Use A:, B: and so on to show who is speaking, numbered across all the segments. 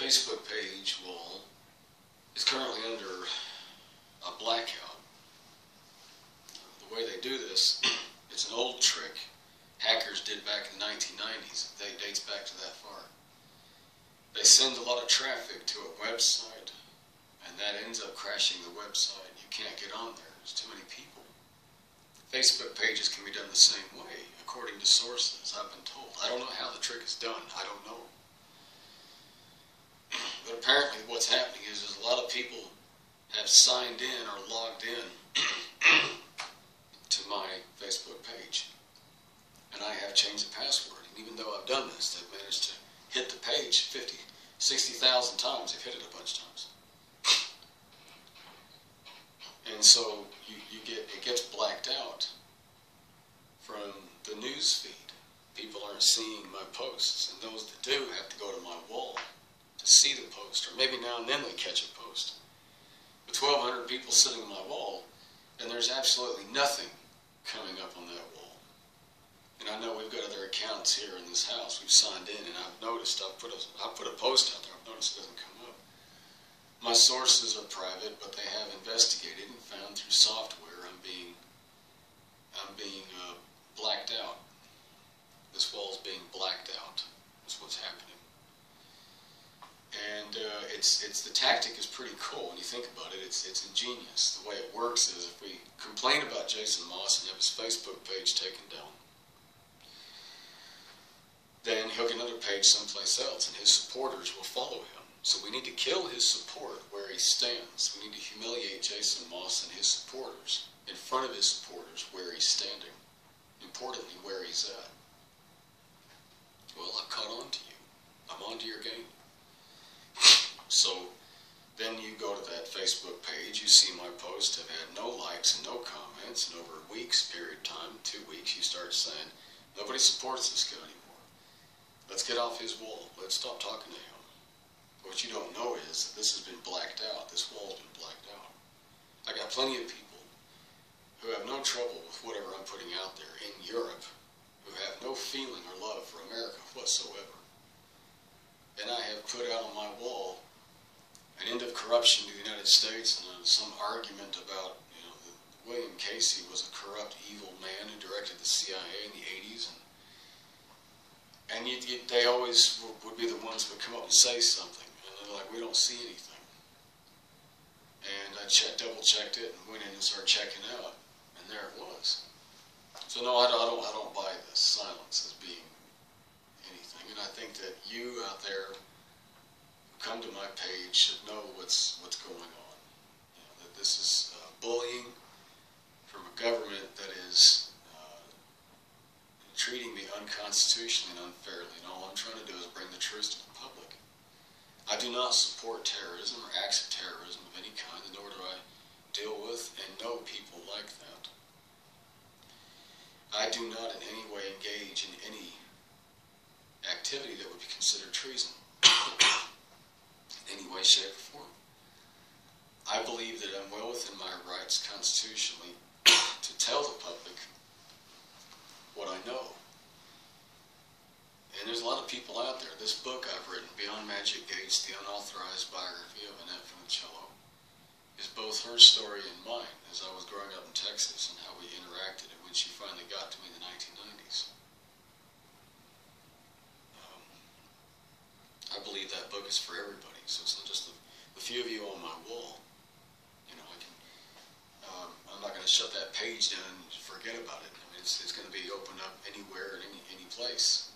A: Facebook page wall is currently under a blackout. The way they do this, it's an old trick hackers did back in the 1990s. It dates back to that far. They send a lot of traffic to a website, and that ends up crashing the website. You can't get on there. There's too many people. Facebook pages can be done the same way, according to sources I've been told. I don't know how the trick is done. I don't know. But apparently what's happening is a lot of people have signed in or logged in to my Facebook page. And I have changed the password. And even though I've done this, they've managed to hit the page 50, 60,000 times. They've hit it a bunch of times. And so it gets blacked out from the news feed. People aren't seeing my posts. And those that do have to go to my wall to see the post. Or maybe now and then they catch a post. With 1,200 people sitting on my wall, and there's absolutely nothing coming up on that wall. And I know we've got other accounts here in this house. We've signed in, and I've noticed I've put a post out there. I've noticed it doesn't come up. My sources are private, but they have investigated and found through software I'm being blacked out. This wall's being blacked out. That's what's happening. And the tactic is pretty cool when you think about it. It's ingenious. The way it works is if we complain about Jason Moss and have his Facebook page taken down, then he'll get another page someplace else, and his supporters will follow him. So we need to kill his support where he stands. We need to humiliate Jason Moss and his supporters in front of his supporters where he's standing. Importantly, where he's at. Well, I've caught on to you. I'm on to your game. So then you go to that Facebook page, you see my posts have had no likes and no comments, and over a week's period of time, 2 weeks, you start saying, nobody supports this guy anymore. Let's get off his wall. Let's stop talking to him. What you don't know is that this has been blacked out. This wall's been blacked out. I got plenty of people who have no trouble with whatever I'm putting out there in Europe, who have no feeling or love for America whatsoever. And I have put out on my wall an end of corruption to the United States and some argument about, that William Casey was a corrupt, evil man who directed the CIA in the 80s. And they always would be the ones who would come up and say something. And they're like, we don't see anything. And I double-checked it and went in and started checking out. And there it was. So no, I don't buy this silence as being anything. And I think that you out there who come to my page should know what's going on. That this is bullying from a government that is treating me unconstitutionally and unfairly, and all I'm trying to do is bring the truth to the public. I do not support terrorism or acts of terrorism of any kind, nor do I deal with and know people like that. I do not in any way engage in any activity that would be considered treason, in any way, shape, or form. I believe that I'm well within my rights constitutionally to tell the public what I know. And there's a lot of people out there. This book I've written, Beyond Magic Gates, the unauthorized biography of Annette Funicello, is both her story and mine as I was growing up in Texas and how we interacted and when she finally got to me in the 1990s. I believe that book is for everybody, so it's not just the few of you on my wall. I'm not going to shut that page down and forget about it. I mean, it's going to be open up anywhere at any place.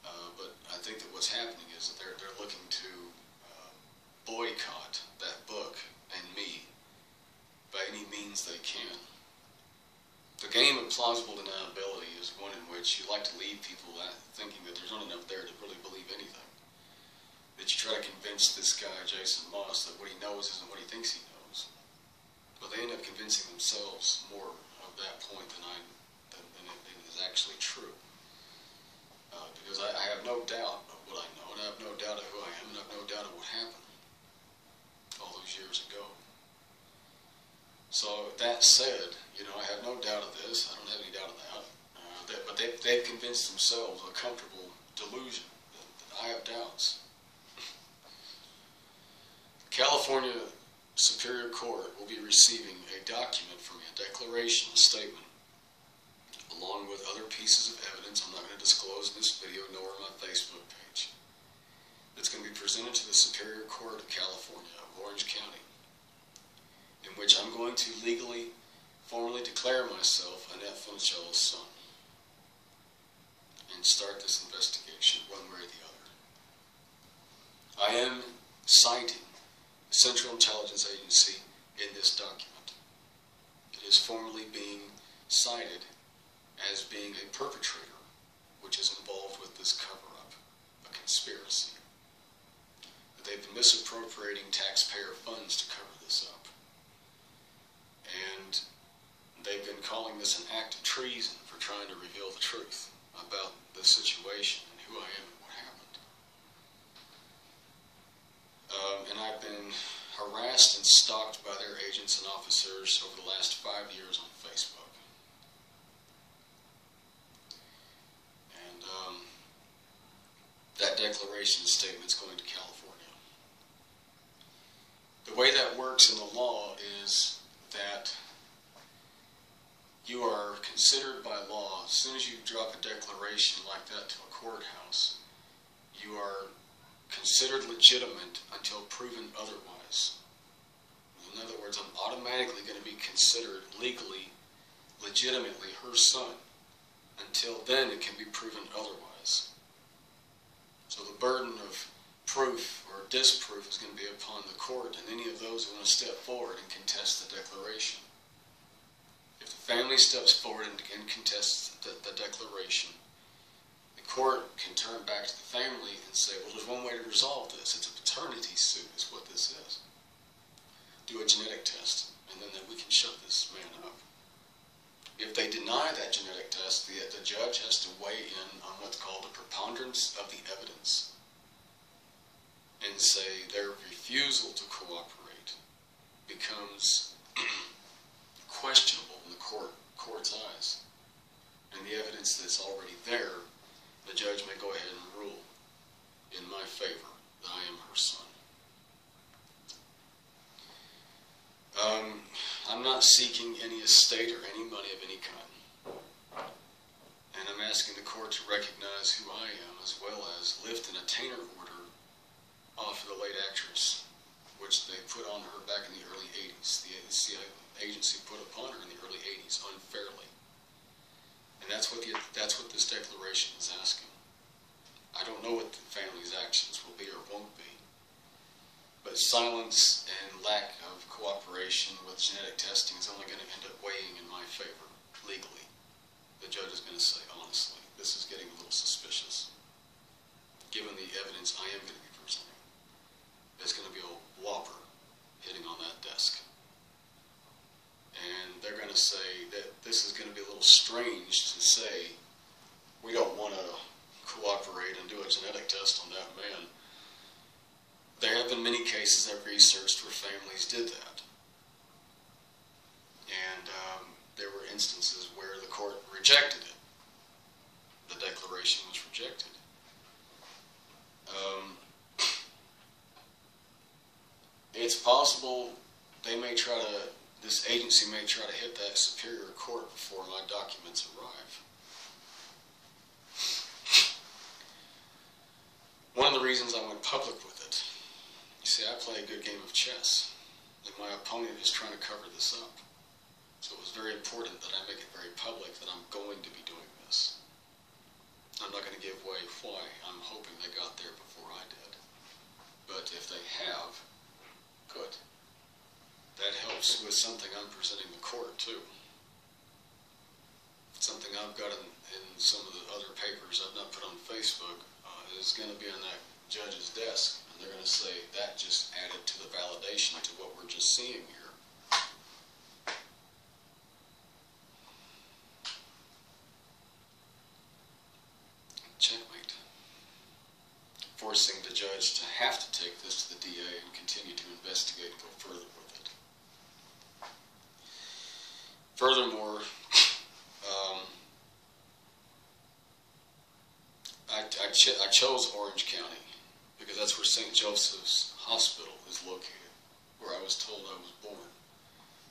A: But I think that what's happening is that they're looking to boycott that book and me by any means they can. The game of plausible deniability is one in which you like to leave people thinking that there's not enough there to really believe anything. That you try to convince this guy, Jason Moss, that what he knows isn't what he thinks he knows. But they end up convincing themselves more of that point than it is actually true. Because I have no doubt of what I know, and I have no doubt of who I am, and I have no doubt of what happened all those years ago. So that said, I have no doubt of this. I don't have any doubt of that. But they've convinced themselves a comfortable delusion that I have doubts. California Superior Court will be receiving a document from me, a declaration, a statement, along with other pieces of evidence I'm not going to disclose in this video nor on my Facebook page. It's going to be presented to the Superior Court of California of Orange County, in which I'm going to legally, formally declare myself Annette Funicello's son and start this investigation one way or the other. I am citing the Central Intelligence Agency in this document. It is formally being cited as being a perpetrator, which is involved with this cover-up, a conspiracy. That they've been misappropriating taxpayer funds to cover this up. And they've been calling this an act of treason for trying to reveal the truth about the situation and who I am and what happened. And I've been harassed and stalked by their agents and officers over the last 5 years on Facebook. And that declaration statement is going to California. The way that works in the law is that you are considered by law, as soon as you drop a declaration like that to a courthouse, you are considered legitimate until proven otherwise. In other words, I'm automatically going to be considered legally, legitimately her son. Until then, it can be proven otherwise. So the burden of proof or disproof is going to be upon the court and any of those who want to step forward and contest the declaration. If the family steps forward and contests the declaration, the court can turn back to the family and say, well, there's one way to resolve this. It's a paternity suit is what this is. Do a genetic test, and then we can shut this man up. If they deny that genetic test, the judge has to weigh in on what's called the preponderance of the evidence and say their refusal to cooperate becomes questionable in the court's eyes. And the evidence that's already there, the judge may go ahead and rule in my favor that I am her son. I'm not seeking any estate or any money of any kind. And I'm asking the court to recognize who I am, as well as lift an attainder order off of the late actress, which they put on her back in the early 80s. The agency put upon her in the early 80s unfairly. And that's what this declaration is asking. I don't know what the family's actions will be or won't be. But silence and lack of cooperation with genetic testing is only going to end up weighing in my favor legally. The judge is going to say, honestly, this is getting a little suspicious. Given the evidence I am going to be presenting, there's going to be a whopper hitting on that desk. And they're going to say that this is going to be a little strange to say, we don't want to cooperate and do a genetic test on that man. There have been many cases I've researched where families did that. And there were instances where the court rejected it. The declaration was rejected. It's possible this agency may try to hit that superior court before my documents arrive. One of the reasons I went public with it, you see, I play a good game of chess, and my opponent is trying to cover this up. So it was very important that I make it very public that I'm going to be doing this. I'm not going to give away why. I'm hoping they got there before I did. But if they have, good. That helps with something I'm presenting the court, too. Something I've got in some of the other papers I've not put on Facebook is going to be on that judge's desk. And they're going to say that just added to the validation to what we're just seeing here. Checkmate. Forcing the judge to have to take this to the DA and continue to investigate and go further with it. Furthermore, I chose Orange County because that's where St. Joseph's Hospital is located, where I was told I was born,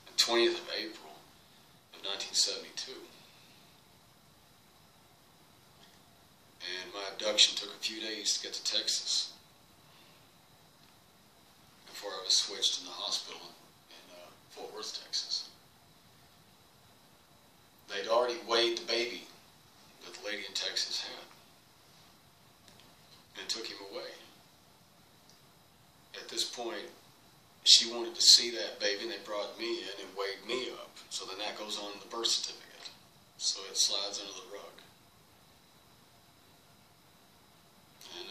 A: on 20th of April of 1972. And my abduction took a few days to get to Texas before I was switched in the hospital in Fort Worth, Texas. They'd already weighed the baby that the lady in Texas had and took him away. At this point, she wanted to see that baby, and they brought me in and weighed me up. So then that goes on the birth certificate. So it slides under the rug. And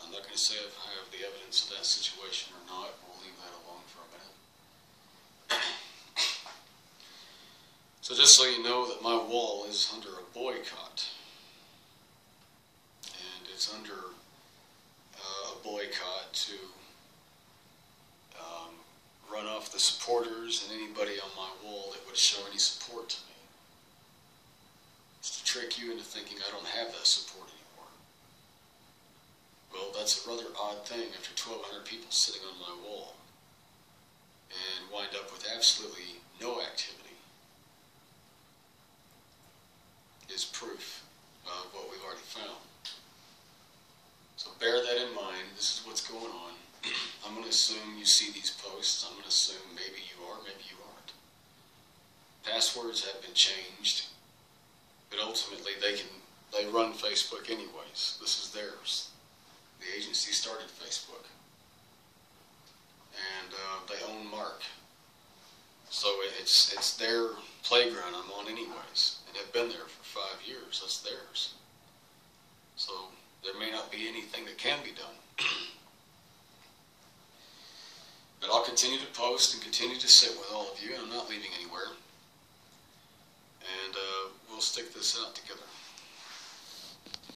A: I'm not going to say if I have the evidence of that situation or not. We'll leave that alone for a minute. So just so you know that my wall is under a boycott. And it's under a boycott to run off the supporters and anybody on my wall that would show any support to me. It's to trick you into thinking I don't have that support anymore. Well, that's a rather odd thing after 1,200 people sitting on my wall and wind up with absolutely no activity is proof of what we've already found. So bear that in mind. This is what's going on. I'm going to assume you see these posts. I'm going to assume maybe you are, maybe you aren't. Passwords have been changed, but ultimately they run Facebook anyways. This is theirs. The agency started Facebook, and they own Mark. So it's their playground I'm on anyways, and have been there for 5 years. That's theirs. So there may not be anything that can be done. But I'll continue to post and continue to sit with all of you, and I'm not leaving anywhere. And we'll stick this out together.